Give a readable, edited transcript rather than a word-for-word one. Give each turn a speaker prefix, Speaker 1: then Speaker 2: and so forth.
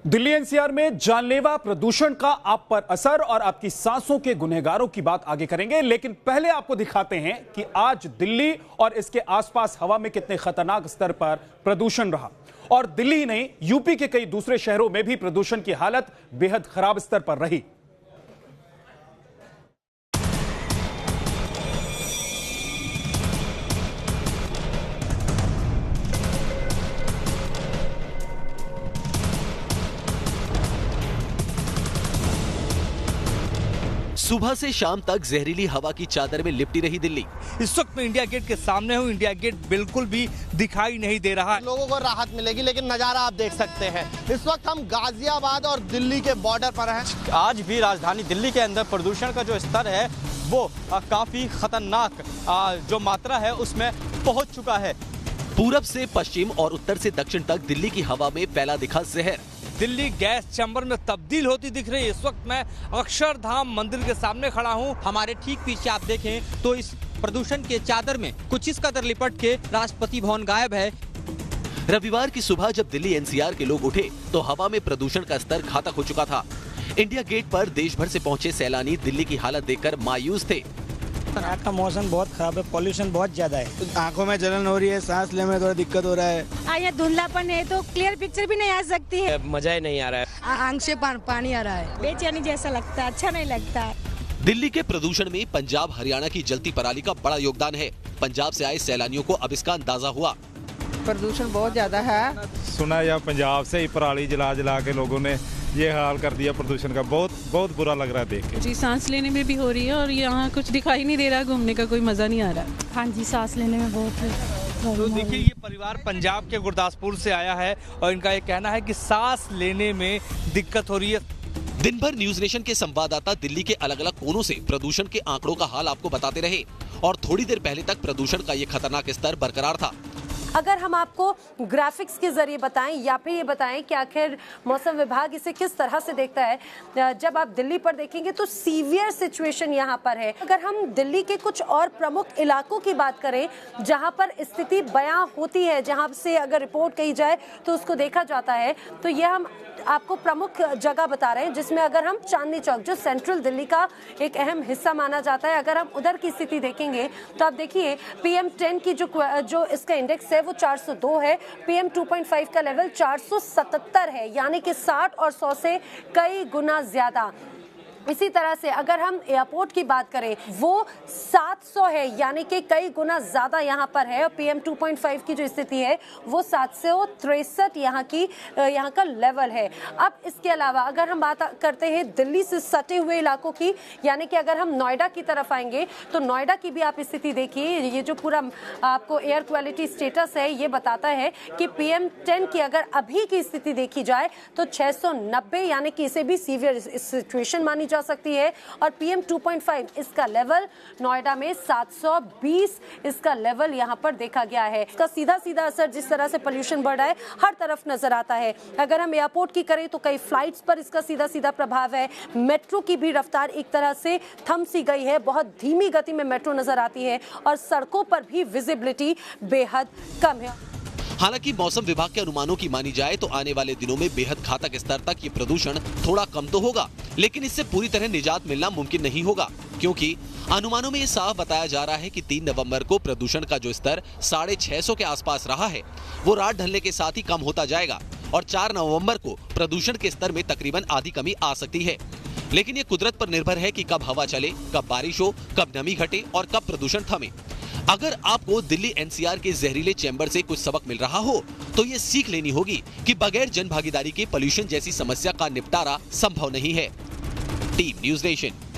Speaker 1: Delhi NCR में जानलेवा प्रदूषण का आप पर असर और आपकी सांसों के गुनहगारों की बात आगे करेंगे, लेकिन पहले आपको दिखाते हैं कि आज दिल्ली और इसके आसपास हवा में कितने खतरनाक स्तर पर प्रदूषण रहा। और दिल्ली ही नहीं, यूपी के कई दूसरे शहरों में भी प्रदूषण की हालत बेहद खराब स्तर पर रही।
Speaker 2: सुबह से शाम तक जहरीली हवा की चादर में लिपटी रही दिल्ली।
Speaker 3: इस वक्त मैं इंडिया गेट के सामने हूँ। इंडिया गेट बिल्कुल भी दिखाई नहीं दे रहा है।
Speaker 4: लोगों को राहत मिलेगी, लेकिन नजारा आप देख सकते हैं। इस वक्त हम गाजियाबाद और दिल्ली के बॉर्डर पर हैं।
Speaker 5: आज भी राजधानी दिल्ली के अंदर प्रदूषण का जो स्तर है वो काफी खतरनाक जो मात्रा है उसमें पहुंच चुका है।
Speaker 2: पूरब से पश्चिम और उत्तर से दक्षिण तक दिल्ली की हवा में फैला दिखा जहर।
Speaker 3: दिल्ली गैस चैम्बर में तब्दील होती दिख रही है। इस वक्त मैं अक्षरधाम मंदिर के सामने खड़ा हूँ।
Speaker 6: हमारे ठीक पीछे आप देखें तो इस प्रदूषण के चादर में कुछ इस कदर लिपट के राष्ट्रपति भवन गायब है।
Speaker 2: रविवार की सुबह जब दिल्ली एनसीआर के लोग उठे तो हवा में प्रदूषण का स्तर घातक हो चुका था। इंडिया गेट पर देश भर से पहुंचे सैलानी दिल्ली की हालत देखकर मायूस थे।
Speaker 7: रात का मौसम बहुत खराब है, पॉल्यूशन बहुत ज्यादा है,
Speaker 8: आंखों में जलन हो रही है, सांस लेने में थोड़ा दिक्कत हो रहा है।
Speaker 9: यहाँ धुंधलापन है तो क्लियर पिक्चर भी नहीं आ सकती है।
Speaker 5: मजा ही नहीं आ रहा है।
Speaker 9: आंख से पानी आ रहा है, बेचैनी जैसा लगता है, अच्छा नहीं लगता।
Speaker 2: दिल्ली के प्रदूषण में पंजाब हरियाणा की जलती पराली का बड़ा योगदान है। पंजाब से आए सैलानियों को अब इसका अंदाजा हुआ।
Speaker 10: प्रदूषण बहुत ज्यादा है।
Speaker 11: सुना या पंजाब से ही पराली जला जला के लोगों ने ये हाल कर दिया प्रदूषण का। बहुत बुरा लग रहा है देख के।
Speaker 12: जी, सांस लेने में भी हो रही है और यहाँ कुछ दिखाई नहीं दे रहा, घूमने का कोई मजा नहीं आ रहा।
Speaker 9: हाँ जी, सांस लेने में बहुत।
Speaker 3: तो देखिए, ये परिवार पंजाब के गुरदासपुर से आया है और इनका ये कहना है कि सांस लेने में दिक्कत हो रही है।
Speaker 2: दिन भर न्यूज नेशन के संवाददाता दिल्ली के अलग अलग कोनों से प्रदूषण के आंकड़ों का हाल आपको बताते रहे और थोड़ी देर पहले तक प्रदूषण का ये खतरनाक स्तर बरकरार था।
Speaker 13: अगर हम आपको ग्राफिक्स के जरिए बताएं या फिर ये बताएं कि आखिर मौसम विभाग इसे किस तरह से देखता है, जब आप दिल्ली पर देखेंगे तो सीवियर सिचुएशन यहाँ पर है। अगर हम दिल्ली के कुछ और प्रमुख इलाकों की बात करें जहाँ पर स्थिति बयां होती है, जहाँ से अगर रिपोर्ट कही जाए तो उसको देखा जाता है, तो ये हम आपको प्रमुख जगह बता रहे हैं, जिसमें अगर हम चांदनी चौक जो सेंट्रल दिल्ली का एक अहम हिस्सा माना जाता है, अगर हम उधर की स्थिति देखेंगे तो आप देखिए PM10 की जो इसका इंडेक्स है वो 402 है। PM2.5 का लेवल 477 है, यानी कि 60 और 100 से कई गुना ज्यादा। इसी तरह से अगर हम एयरपोर्ट की बात करें वो 700 है, यानी कि कई गुना ज्यादा यहाँ पर है। और PM2.5 की जो स्थिति है वो 763 यहाँ का लेवल है। अब इसके अलावा अगर हम बात करते हैं दिल्ली से सटे हुए इलाकों की, यानी कि अगर हम नोएडा की तरफ आएंगे तो नोएडा की भी आप स्थिति देखिए। ये जो पूरा आपको एयर क्वालिटी स्टेटस है ये बताता है कि PM10 की अगर अभी की स्थिति देखी जाए तो 690, यानी कि इसे भी सीवियर सिचुएशन मानी जा सकती है। और PM2.5 इसका लेवल नोएडा में 720 इसका लेवल यहां पर देखा गया है। इसका सीधा असर जिस तरह से पोल्यूशन बढ़ रहा है हर तरफ नजर आता है। अगर हम एयरपोर्ट की करें तो कई फ्लाइट्स पर इसका सीधा प्रभाव है। मेट्रो की भी रफ्तार एक तरह से थम सी गई है, बहुत धीमी गति में मेट्रो नजर आती है और सड़कों पर भी विजिबिलिटी बेहद कम है।
Speaker 2: हालांकि मौसम विभाग के अनुमानों की मानी जाए तो आने वाले दिनों में बेहद घातक स्तर तक ये प्रदूषण थोड़ा कम तो होगा, लेकिन इससे पूरी तरह निजात मिलना मुमकिन नहीं होगा, क्योंकि अनुमानों में ये साफ बताया जा रहा है कि 3 नवंबर को प्रदूषण का जो स्तर 650 के आसपास रहा है वो रात ढलने के साथ ही कम होता जाएगा और 4 नवम्बर को प्रदूषण के स्तर में तकरीबन आधी कमी आ सकती है। लेकिन ये कुदरत पर निर्भर है कि कब हवा चले, कब बारिश हो, कब नमी घटे और कब प्रदूषण थमे। अगर आपको दिल्ली एनसीआर के जहरीले चैम्बर से कुछ सबक मिल रहा हो तो ये सीख लेनी होगी कि बगैर जन भागीदारी के पोल्यूशन जैसी समस्या का निपटारा संभव नहीं है। Team news nation.